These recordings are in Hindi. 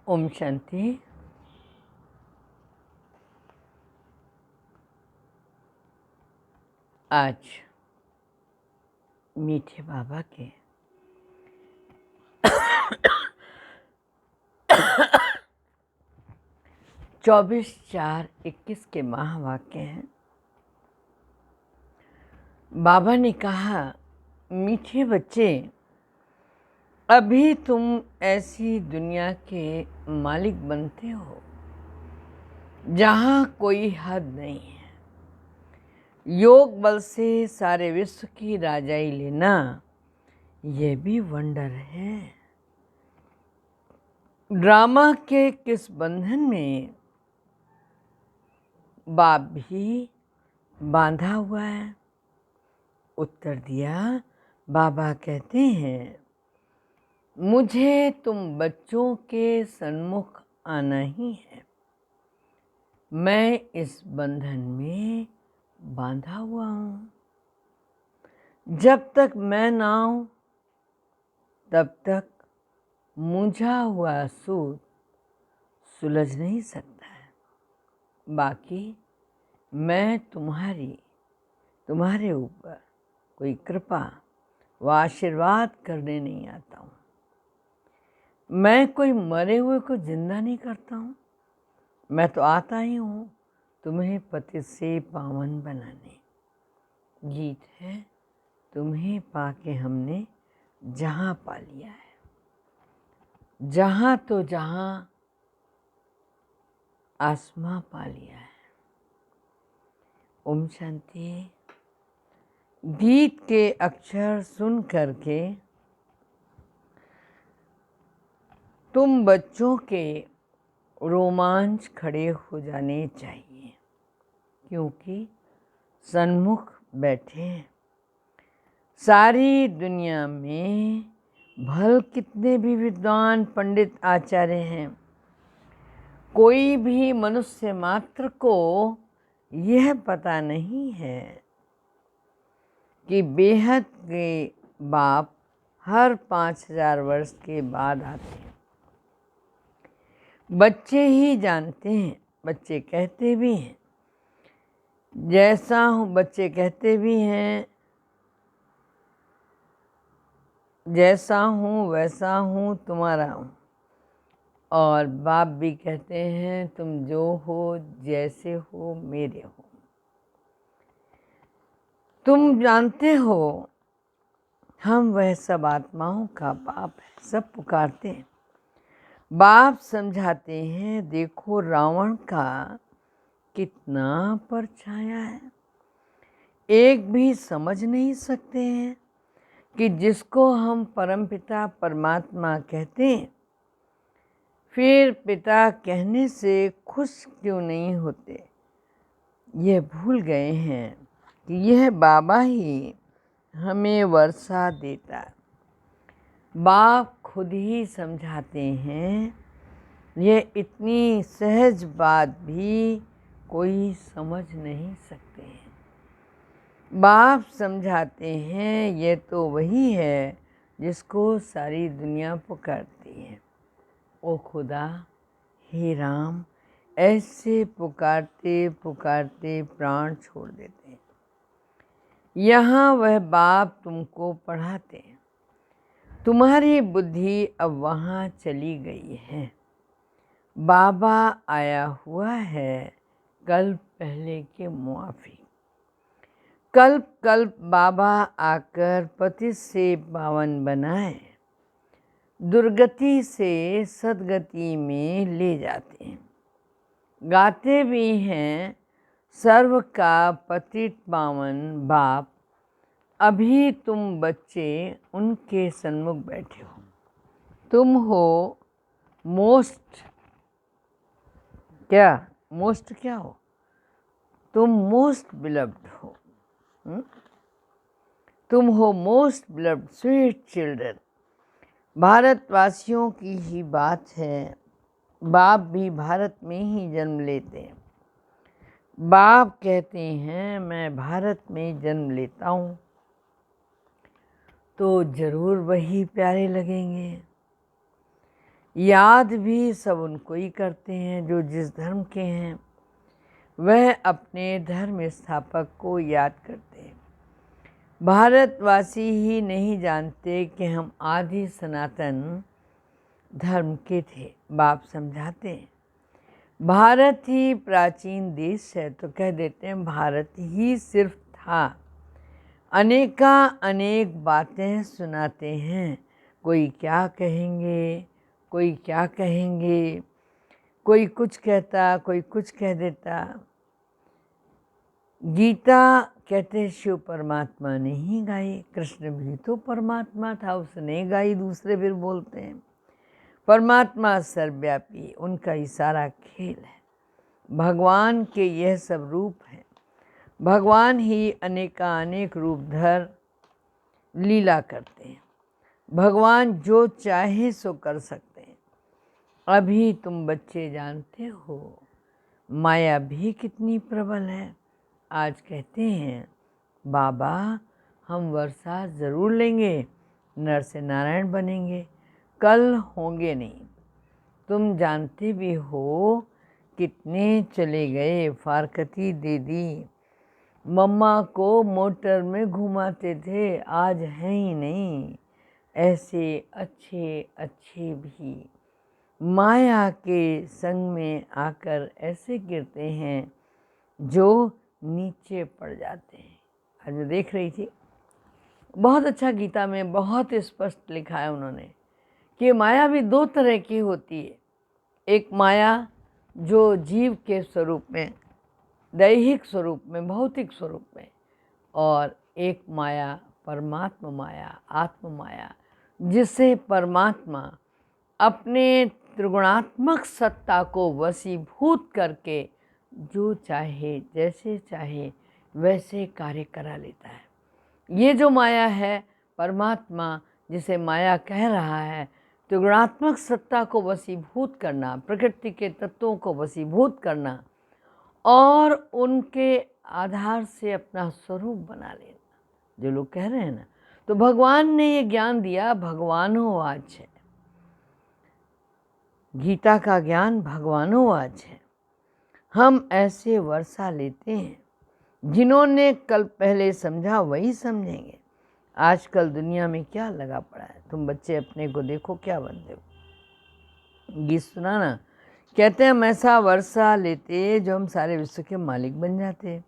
ओम शांति। आज मीठे बाबा के 24/4/21 के महावाक्य हैं। बाबा ने कहा, मीठे बच्चे, अभी तुम ऐसी दुनिया के मालिक बनते हो जहाँ कोई हद नहीं है। योग बल से सारे विश्व की राजाई लेना, यह भी वंडर है। ड्रामा के किस बंधन में बाप भी बांधा हुआ है? उत्तर दिया, बाबा कहते हैं, मुझे तुम बच्चों के सन्मुख आना ही है। मैं इस बंधन में बांधा हुआ हूँ। जब तक मैं ना आऊं तब तक मुझा हुआ सूत सुलझ नहीं सकता है। बाकी मैं तुम्हारे ऊपर कोई कृपा व आशीर्वाद करने नहीं आता हूँ। मैं कोई मरे हुए को जिंदा नहीं करता हूँ। मैं तो आता ही हूँ तुम्हें पतित से पावन बनाने। गीत है, तुम्हें पाके हमने जहाँ पा लिया है। जहाँ तो जहाँ आसमां पा लिया है। ओम शांति। गीत के अक्षर सुन करके तुम बच्चों के रोमांच खड़े हो जाने चाहिए, क्योंकि सन्मुख बैठे हैं। सारी दुनिया में भल कितने भी विद्वान पंडित आचार्य हैं, कोई भी मनुष्य मात्र को यह पता नहीं है कि बेहद के बाप हर 5000 वर्ष के बाद आते हैं। बच्चे ही जानते हैं। बच्चे कहते भी हैं, जैसा हूँ, बच्चे कहते भी हैं, जैसा हूँ वैसा हूँ, तुम्हारा हूँ। और बाप भी कहते हैं, तुम जो हो जैसे हो मेरे हो। तुम जानते हो हम वह सब आत्माओं का बाप है। सब पुकारते हैं। बाप समझाते हैं, देखो रावण का कितना परछाया है। एक भी समझ नहीं सकते हैं कि जिसको हम परमपिता परमात्मा कहते हैं, फिर पिता कहने से खुश क्यों नहीं होते। यह भूल गए हैं कि यह बाबा ही हमें वर्षा देता। बाप खुद ही समझाते हैं, यह इतनी सहज बात भी कोई समझ नहीं सकते हैं। बाप समझाते हैं, यह तो वही है जिसको सारी दुनिया पुकारती है। ओ खुदा, हे राम, ऐसे पुकारते पुकारते प्राण छोड़ देते हैं। यहाँ वह बाप तुमको पढ़ाते हैं। तुम्हारी बुद्धि अब वहाँ चली गई है। बाबा आया हुआ है कल्प पहले के मुआफिक। कल्प कल्प बाबा आकर पतित से पावन बनाए, दुर्गति से सद्गति में ले जाते हैं। गाते भी हैं, सर्व का पतित पावन बाप, अभी तुम बच्चे उनके सन्मुख बैठे हो। तुम हो मोस्ट क्या हो? तुम मोस्ट बिलव्ड हो। तुम हो मोस्ट बिलव्ड स्वीट चिल्ड्रन। भारतवासियों की ही बात है। बाप भी भारत में ही जन्म लेते हैं। बाप कहते हैं, मैं भारत में जन्म लेता हूँ तो जरूर वही प्यारे लगेंगे। याद भी सब उनको ही करते हैं जो जिस धर्म के हैं। वह अपने धर्म स्थापक को याद करते हैं। भारतवासी ही नहीं जानते कि हम आदि सनातन धर्म के थे। बाप समझाते हैं भारत ही प्राचीन देश है तो कह देते हैं भारत ही सिर्फ था। अनेका अनेक बातें सुनाते हैं, कोई क्या कहेंगे, कोई क्या कहेंगे, कोई कुछ कहता, कोई कुछ कह देता। गीता कहते शिव परमात्मा ने ही गाई, कृष्ण भी तो परमात्मा था, उसने गाई, दूसरे फिर बोलते हैं। परमात्मा सर्वव्यापी, उनका ही सारा खेल है। भगवान के यह सब रूप हैं। भगवान ही अनेकानेक रूप धर लीला करते हैं। भगवान जो चाहे सो कर सकते हैं। अभी तुम बच्चे जानते हो माया भी कितनी प्रबल है। आज कहते हैं बाबा हम वर्षा ज़रूर लेंगे, नर से नारायण बनेंगे, कल होंगे नहीं। तुम जानते भी हो कितने चले गए, फारकती दे दी। मम्मा को मोटर में घुमाते थे, आज हैं ही नहीं। ऐसे अच्छे अच्छे भी माया के संग में आकर ऐसे गिरते हैं जो नीचे पड़ जाते हैं। आज मैं देख रही थी, बहुत अच्छा गीता में बहुत स्पष्ट लिखा है उन्होंने कि माया भी दो तरह की होती है। एक माया जो जीव के स्वरूप में, दैहिक स्वरूप में, भौतिक स्वरूप में, और एक माया परमात्मा माया, आत्म माया, जिससे परमात्मा अपने त्रिगुणात्मक सत्ता को वशीभूत करके जो चाहे जैसे चाहे वैसे कार्य करा लेता है। ये जो माया है, परमात्मा जिसे माया कह रहा है, त्रिगुणात्मक सत्ता को वशीभूत करना, प्रकृति के तत्वों को वशीभूत करना और उनके आधार से अपना स्वरूप बना लेना, जो लोग कह रहे हैं ना, तो भगवान ने ये ज्ञान दिया। भगवानोवाच है, गीता का ज्ञान भगवानोवाच है। हम ऐसे वर्षा लेते हैं, जिन्होंने कल पहले समझा वही समझेंगे। आजकल दुनिया में क्या लगा पड़ा है, तुम बच्चे अपने को देखो क्या बनते हो। गीत सुना ना, कहते हैं हम ऐसा वर्षा लेते जो हम सारे विश्व के मालिक बन जाते।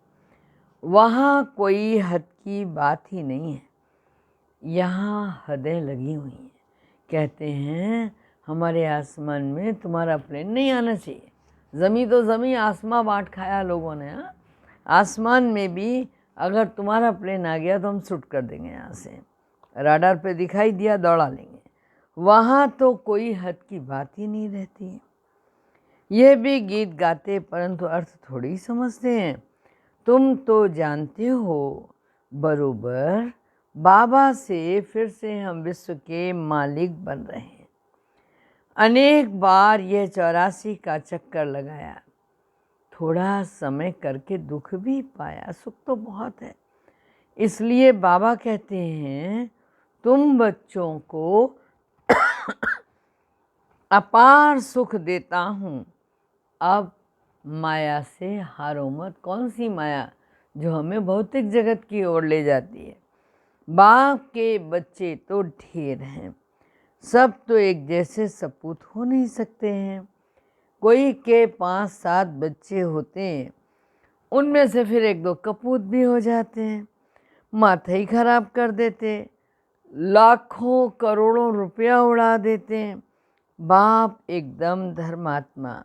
वहाँ कोई हद की बात ही नहीं है, यहाँ हदें लगी हुई हैं। कहते हैं हमारे आसमान में तुम्हारा प्लेन नहीं आना चाहिए। ज़मीं तो ज़मीं, आसमां बांट खाया लोगों ने। हाँ, आसमान में भी अगर तुम्हारा प्लेन आ गया तो हम शूट कर देंगे, यहाँ से राडार पे दिखाई दिया दौड़ा लेंगे। वहाँ तो कोई हद की बात ही नहीं रहती है। ये भी गीत गाते परंतु अर्थ थोड़ी समझते हैं। तुम तो जानते हो बरोबर, बाबा से फिर से हम विश्व के मालिक बन रहे हैं। अनेक बार यह 84 का चक्कर लगाया, थोड़ा समय करके दुख भी पाया, सुख तो बहुत है। इसलिए बाबा कहते हैं तुम बच्चों को अपार सुख देता हूँ, अब माया से हारो मत। कौन सी माया? जो हमें भौतिक जगत की ओर ले जाती है। बाप के बच्चे तो ढेर हैं, सब तो एक जैसे सपूत हो नहीं सकते हैं। कोई के 5-7 बच्चे होते हैं, उनमें से फिर 1-2 कपूत भी हो जाते हैं, माथा ही खराब कर देते, लाखों करोड़ों रुपया उड़ा देते हैं। बाप एकदम धर्मात्मा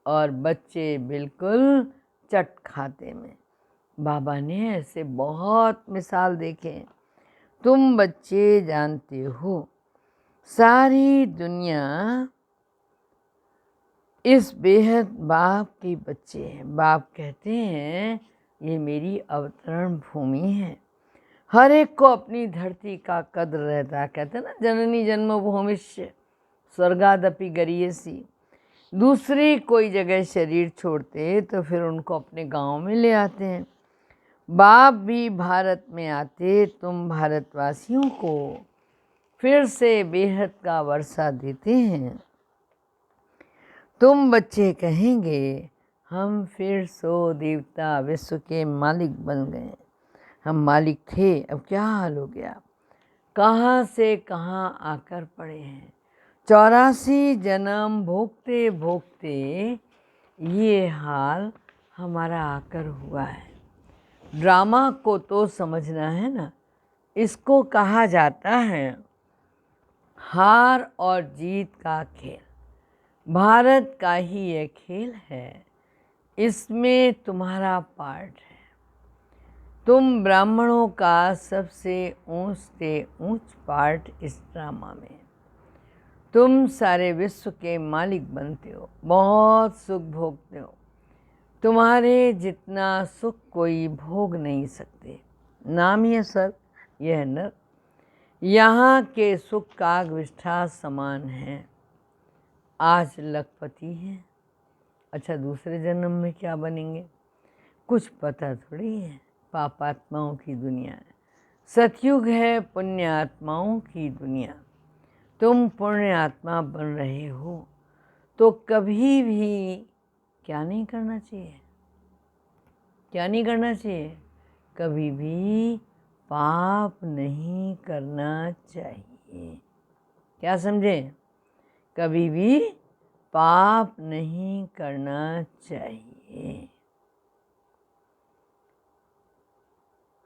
और बच्चे बिल्कुल चट खाते में। बाबा ने ऐसे बहुत मिसाल देखे। तुम बच्चे जानते हो सारी दुनिया इस बेहद बाप के बच्चे हैं। बाप कहते हैं ये मेरी अवतरण भूमि है। हर एक को अपनी धरती का कद्र रहता है। कहते हैं ना, जननी जन्मभूमिश्च स्वर्गादपि गरीयसी। दूसरी कोई जगह शरीर छोड़ते तो फिर उनको अपने गांव में ले आते हैं। बाप भी भारत में आते, तुम भारतवासियों को फिर से बेहद का वर्षा देते हैं। तुम बच्चे कहेंगे हम फिर सो देवता विश्व के मालिक बन गए। हम मालिक थे, अब क्या हाल हो गया। कहाँ से कहाँ आकर पड़े हैं। 84 जन्म भोगते भोगते ये हाल हमारा आकर हुआ है। ड्रामा को तो समझना है ना। इसको कहा जाता है हार और जीत का खेल। भारत का ही ये खेल है, इसमें तुम्हारा पार्ट है। तुम ब्राह्मणों का सबसे ऊंच से ऊंच पार्ट इस ड्रामा में। तुम सारे विश्व के मालिक बनते हो, बहुत सुख भोगते हो। तुम्हारे जितना सुख कोई भोग नहीं सकते। नाम ये सर, यह नर। यहाँ के सुख कागविष्ठा समान है। आज लखपति हैं, अच्छा दूसरे जन्म में क्या बनेंगे कुछ पता थोड़ी है। पापात्माओं की दुनिया है। सतयुग है पुण्य आत्माओं की दुनिया। तुम पुण्य आत्मा बन रहे हो तो कभी भी क्या नहीं करना चाहिए, क्या नहीं करना चाहिए, कभी भी पाप नहीं करना चाहिए। क्या समझे? कभी भी पाप नहीं करना चाहिए।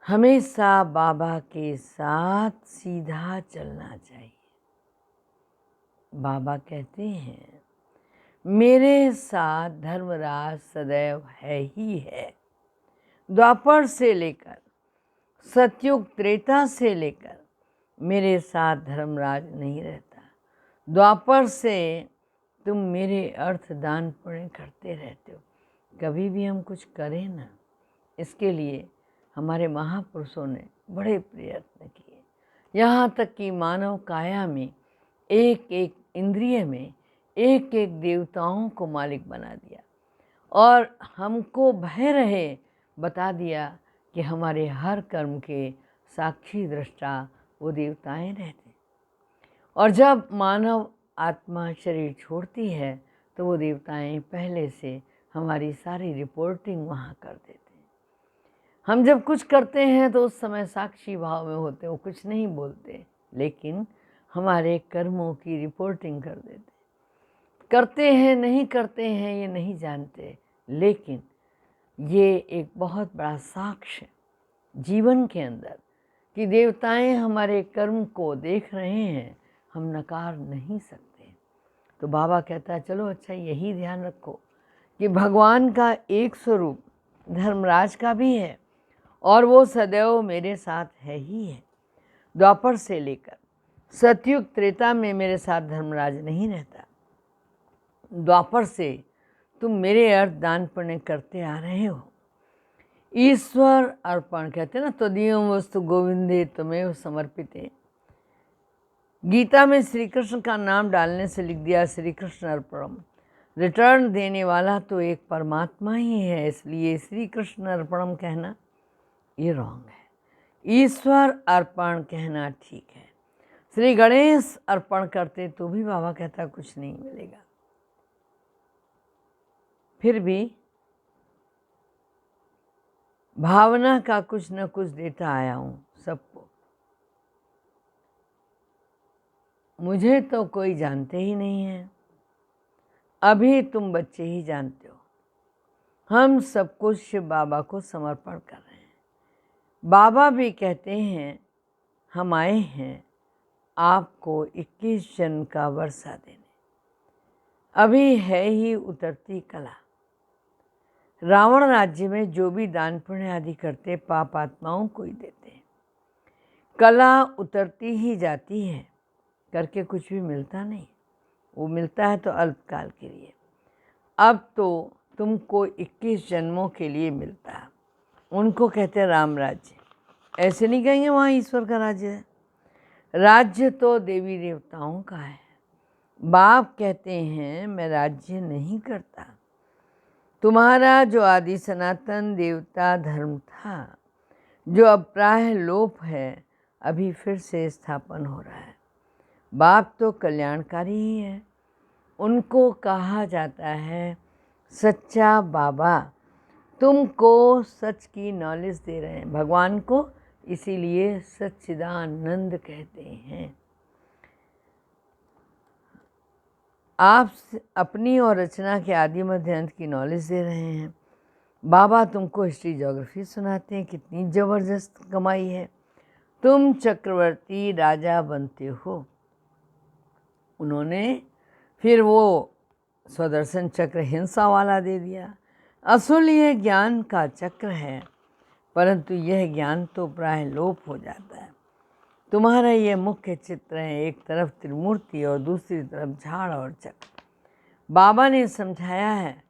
हमेशा बाबा के साथ सीधा चलना चाहिए। बाबा कहते हैं मेरे साथ धर्मराज सदैव है ही है। द्वापर से लेकर सतयुग त्रेता से लेकर मेरे साथ धर्मराज नहीं रहता। द्वापर से तुम मेरे अर्थ दान पुण्य करते रहते हो। कभी भी हम कुछ करें ना, इसके लिए हमारे महापुरुषों ने बड़े प्रयत्न किए। यहाँ तक कि मानव काया में एक एक इंद्रिय में एक एक देवताओं को मालिक बना दिया और हमको भय रहे बता दिया कि हमारे हर कर्म के साक्षी दृष्टा वो देवताएं रहते। और जब मानव आत्मा शरीर छोड़ती है तो वो देवताएं पहले से हमारी सारी रिपोर्टिंग वहाँ कर देते हैं। हम जब कुछ करते हैं तो उस समय साक्षी भाव में होते, वो कुछ नहीं बोलते, लेकिन हमारे कर्मों की रिपोर्टिंग कर देते। करते हैं नहीं करते हैं ये नहीं जानते, लेकिन ये एक बहुत बड़ा साक्ष्य जीवन के अंदर कि देवताएं हमारे कर्म को देख रहे हैं, हम नकार नहीं सकते। तो बाबा कहता है चलो अच्छा यही ध्यान रखो कि भगवान का एक स्वरूप धर्मराज का भी है और वो सदैव मेरे साथ है ही है। द्वापर से लेकर सतयुग त्रेता में मेरे साथ धर्मराज नहीं रहता। द्वापर से तुम मेरे अर्थ दान पुण्य करते आ रहे हो। ईश्वर अर्पण कहते ना, त्वदीयं वस्तु गोविंदे तुम्हें समर्पिते। गीता में श्री कृष्ण का नाम डालने से लिख दिया श्री कृष्ण अर्पणम। रिटर्न देने वाला तो एक परमात्मा ही है, इसलिए श्री कृष्ण अर्पणम कहना ये रॉन्ग है। ईश्वर अर्पण कहना ठीक है। श्री गणेश अर्पण करते तो भी बाबा कहता कुछ नहीं मिलेगा। फिर भी भावना का कुछ न कुछ देता आया हूँ सबको। मुझे तो कोई जानते ही नहीं है, अभी तुम बच्चे ही जानते हो। हम सब कुछ शिव बाबा को समर्पण कर रहे हैं। बाबा भी कहते हैं हम आए हैं आपको 21 जन्म का वर्षा देने। अभी है ही उतरती कला। रावण राज्य में जो भी दान पुण्य आदि करते पाप आत्माओं को ही देते हैं। कला उतरती ही जाती है, करके कुछ भी मिलता नहीं। वो मिलता है तो अल्पकाल के लिए। अब तो तुमको 21 जन्मों के लिए मिलता है। उनको कहते हैं राम राज्य। ऐसे नहीं कहेंगे वहाँ ईश्वर का राज्य है। राज्य तो देवी देवताओं का है। बाप कहते हैं मैं राज्य नहीं करता। तुम्हारा जो आदि सनातन देवता धर्म था, जो अब प्राय लोप है, अभी फिर से स्थापन हो रहा है। बाप तो कल्याणकारी ही है। उनको कहा जाता है सच्चा बाबा। तुमको सच की नॉलेज दे रहे हैं। भगवान को इसीलिए सच्चिदानंद कहते हैं। आप अपनी और रचना के आदि मध्य अंत की नॉलेज दे रहे हैं। बाबा तुमको हिस्ट्री ज्योग्राफी सुनाते हैं, कितनी ज़बरदस्त कमाई है। तुम चक्रवर्ती राजा बनते हो। उन्होंने फिर वो स्वदर्शन चक्र हिंसा वाला दे दिया। असल ये ज्ञान का चक्र है, परंतु यह ज्ञान तो प्राय लोप हो जाता है। तुम्हारा ये मुख्य चित्र है, एक तरफ त्रिमूर्ति और दूसरी तरफ झाड़ और चक्र। बाबा ने समझाया है,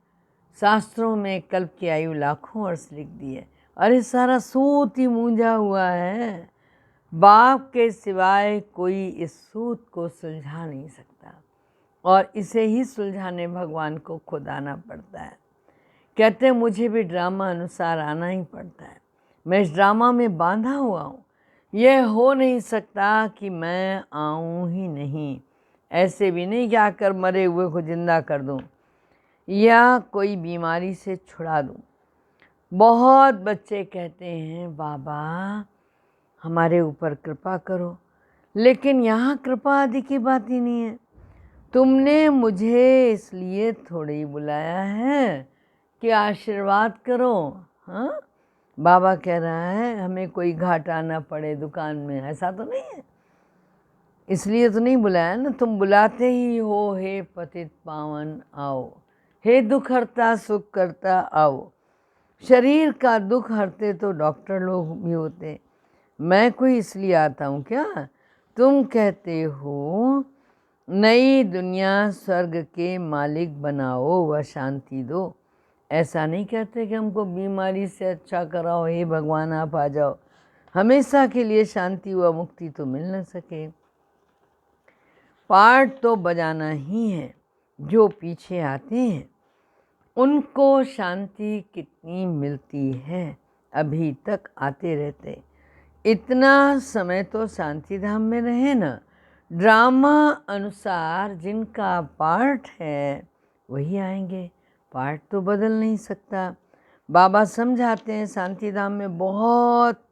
शास्त्रों में कल्प की आयु लाखों वर्ष लिख दी है। अरे सारा सूत ही मूंझा हुआ है। बाप के सिवाय कोई इस सूत को सुलझा नहीं सकता, और इसे ही सुलझाने भगवान को खुद आना पड़ता है। कहते हैं मुझे भी ड्रामा अनुसार आना ही पड़ता है। मैं इस ड्रामा में बांधा हुआ हूँ। यह हो नहीं सकता कि मैं आऊँ ही नहीं। ऐसे भी नहीं कि आकर मरे हुए को जिंदा कर दूँ या कोई बीमारी से छुड़ा दूँ। बहुत बच्चे कहते हैं बाबा हमारे ऊपर कृपा करो, लेकिन यहाँ कृपा आदि की बात ही नहीं है। तुमने मुझे इसलिए थोड़ी ही बुलाया है कि आशीर्वाद करो। हाँ, बाबा कह रहा है हमें कोई घाटा ना पड़े दुकान में, ऐसा तो नहीं है। इसलिए तो नहीं बुलाया ना, तुम बुलाते ही हो, हे पतित पावन आओ, हे दुख हरता सुख करता आओ। शरीर का दुख हरते तो डॉक्टर लोग भी होते, मैं कोई इसलिए आता हूँ क्या? तुम कहते हो नई दुनिया स्वर्ग के मालिक बनाओ व शांति दो। ऐसा नहीं कहते कि हमको बीमारी से अच्छा कराओ, हे भगवान आप आ जाओ, हमेशा के लिए शांति व मुक्ति तो मिल न सके। पार्ट तो बजाना ही है। जो पीछे आते हैं उनको शांति कितनी मिलती है, अभी तक आते रहते। इतना समय तो शांति धाम में रहे ना। ड्रामा अनुसार जिनका पार्ट है वही आएंगे, पार्ट तो बदल नहीं सकता। बाबा समझाते हैं शांति धाम में बहुत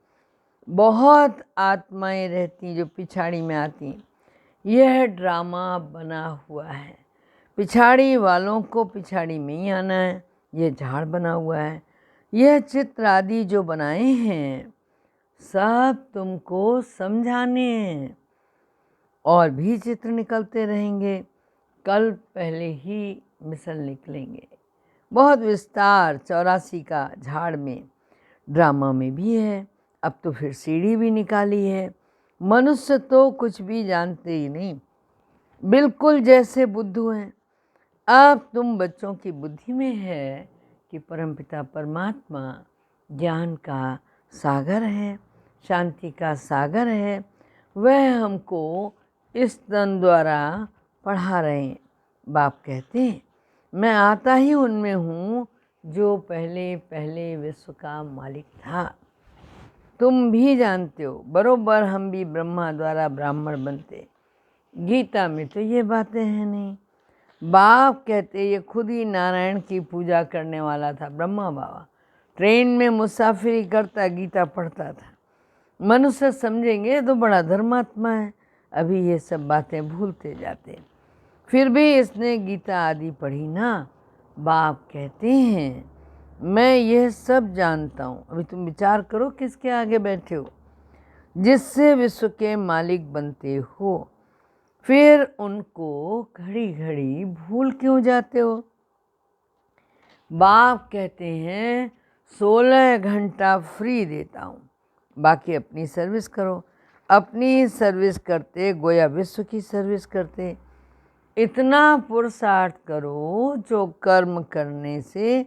बहुत आत्माएं रहती जो पिछाड़ी में आती। यह ड्रामा बना हुआ है, पिछाड़ी वालों को पिछाड़ी में ही आना है। यह झाड़ बना हुआ है। यह चित्र आदि जो बनाए हैं सब तुमको समझाने हैं, और भी चित्र निकलते रहेंगे। कल पहले ही मिसल निकलेंगे। बहुत विस्तार 84 का झाड़ में ड्रामा में भी है। अब तो फिर सीढ़ी भी निकाली है। मनुष्य तो कुछ भी जानते ही नहीं, बिल्कुल जैसे बुद्धू हैं। अब तुम बच्चों की बुद्धि में है कि परमपिता परमात्मा ज्ञान का सागर है, शांति का सागर है। वह हमको इस तन द्वारा पढ़ा रहे हैं। बाप कहते हैं मैं आता ही उनमें हूँ जो पहले पहले विश्व का मालिक था। तुम भी जानते हो बरोबर, हम भी ब्रह्मा द्वारा ब्राह्मण बनते। गीता में तो ये बातें हैं नहीं। बाप कहते ये खुद ही नारायण की पूजा करने वाला था। ब्रह्मा बाबा ट्रेन में मुसाफिरी करता, गीता पढ़ता था। मनुष्य समझेंगे तो बड़ा धर्मात्मा है। अभी ये सब बातें भूलते जाते। फिर भी इसने गीता आदि पढ़ी ना। बाप कहते हैं मैं यह सब जानता हूँ। अभी तुम विचार करो किसके आगे बैठे हो, जिससे विश्व के मालिक बनते हो, फिर उनको घड़ी घड़ी भूल क्यों जाते हो? बाप कहते हैं 16 घंटा फ्री देता हूँ, बाकी अपनी सर्विस करो। अपनी सर्विस करते गोया विश्व की सर्विस करते। इतना पुरुषार्थ करो जो कर्म करने से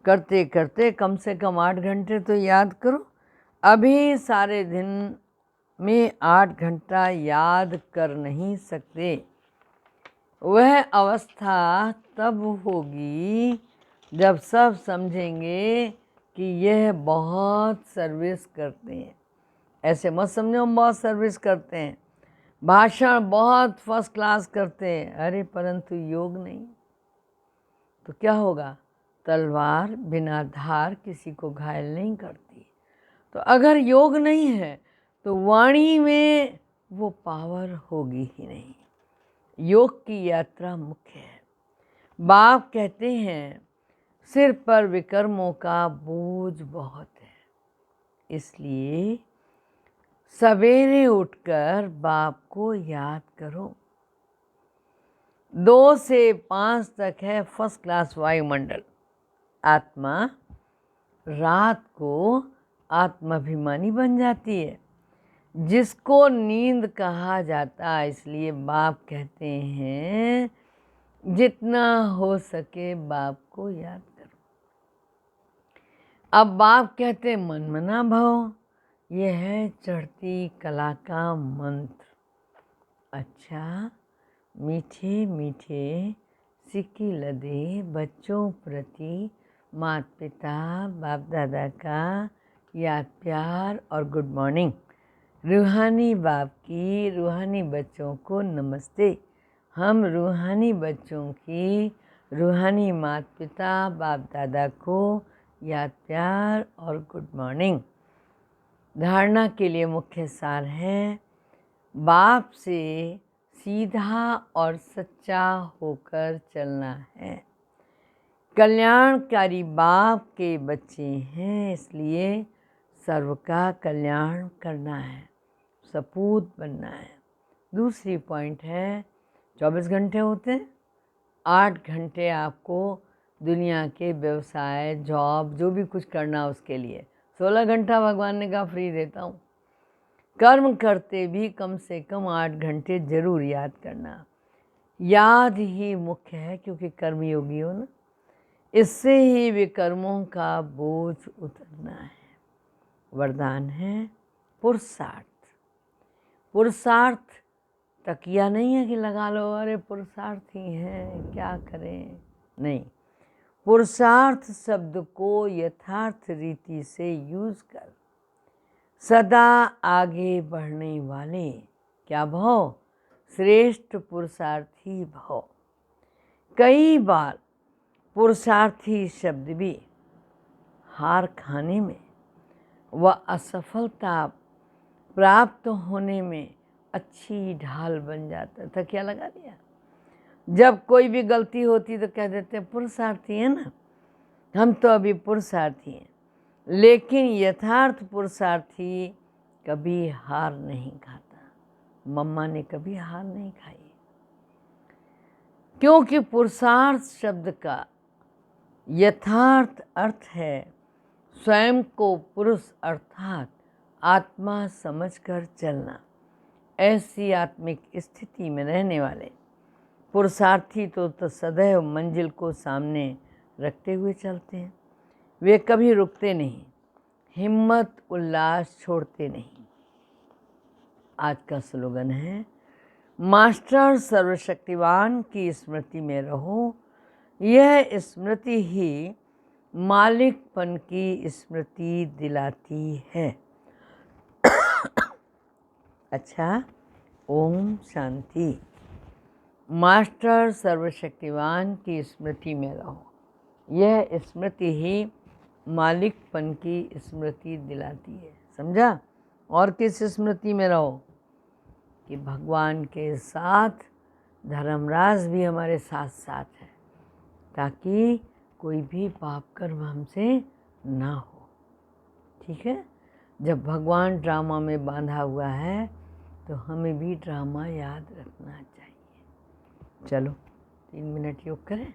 करते करते कम से कम 8 घंटे तो याद करो। अभी सारे दिन में 8 घंटा याद कर नहीं सकते। वह अवस्था तब होगी जब सब समझेंगे कि यह बहुत सर्विस करते हैं। ऐसे मत समझो हम बहुत सर्विस करते हैं। भाषण बहुत फर्स्ट क्लास करते हैं, अरे परंतु योग नहीं, तो क्या होगा? तलवार बिना धार किसी को घायल नहीं करती। तो अगर योग नहीं है तो वाणी में वो पावर होगी ही नहीं। योग की यात्रा मुख्य है। बाप कहते हैं सिर पर विकर्मों का बोझ बहुत है, इसलिए सवेरे उठकर बाप को याद करो। 2 से 5 तक है फर्स्ट क्लास वायुमंडल। आत्मा रात को आत्माभिमानी बन जाती है, जिसको नींद कहा जाता है। इसलिए बाप कहते हैं जितना हो सके बाप को याद करो। अब बाप कहते हैं मन मना भव, यह है चढ़ती कला का मंत्र। अच्छा, मीठे मीठे सिक्की लदे बच्चों प्रति माता पिता बाप दादा का याद प्यार और गुड मॉर्निंग। रूहानी बाप की रूहानी बच्चों को नमस्ते। हम रूहानी बच्चों की रूहानी माता पिता बाप दादा को याद प्यार और गुड मॉर्निंग। धारणा के लिए मुख्य सार है, बाप से सीधा और सच्चा होकर चलना है। कल्याणकारी बाप के बच्चे हैं, इसलिए सर्व का कल्याण करना है, सपूत बनना है। दूसरी पॉइंट है 24 घंटे होते हैं, 8 घंटे आपको दुनिया के व्यवसाय जॉब जो भी कुछ करना उसके लिए, 16 घंटा भगवान ने कहा फ्री देता हूँ। कर्म करते भी कम से कम 8 घंटे जरूर याद करना। याद ही मुख्य है, क्योंकि कर्मयोगी हो ना, इससे ही विकर्मों का बोझ उतरना है। वरदान है पुरुषार्थ। पुरुषार्थ तकिया नहीं है कि लगा लो अरे पुरुषार्थी हैं क्या करें, नहीं। पुरुषार्थ शब्द को यथार्थ रीति से यूज कर सदा आगे बढ़ने वाले क्या भव? श्रेष्ठ पुरुषार्थी भव। कई बार पुरुषार्थी शब्द भी हार खाने में व असफलता प्राप्त होने में अच्छी ढाल बन जाता है। तकिया लगा दिया, जब कोई भी गलती होती तो कह देते हैं पुरुषार्थी है ना, हम तो अभी पुरुषार्थी हैं। लेकिन यथार्थ पुरुषार्थी कभी हार नहीं खाता। मम्मा ने कभी हार नहीं खाई, क्योंकि पुरुषार्थ शब्द का यथार्थ अर्थ है स्वयं को पुरुष अर्थात आत्मा समझकर चलना। ऐसी आत्मिक स्थिति में रहने वाले पुरुषार्थी तो सदैव मंजिल को सामने रखते हुए चलते हैं। वे कभी रुकते नहीं, हिम्मत उल्लास छोड़ते नहीं। आज का स्लोगन है, मास्टर सर्वशक्तिवान की स्मृति में रहो। यह स्मृति ही मालिकपन की स्मृति दिलाती है। अच्छा, ओम शांति। मास्टर सर्वशक्तिवान की स्मृति में रहो, यह स्मृति ही मालिकपन की स्मृति दिलाती है। समझा? और किस स्मृति में रहो? कि भगवान के साथ धर्मराज भी हमारे साथ साथ है, ताकि कोई भी पाप कर्म हमसे ना हो। ठीक है? जब भगवान ड्रामा में बांधा हुआ है तो हमें भी ड्रामा याद रखना चाहिए। चलो 3 मिनट योग करें।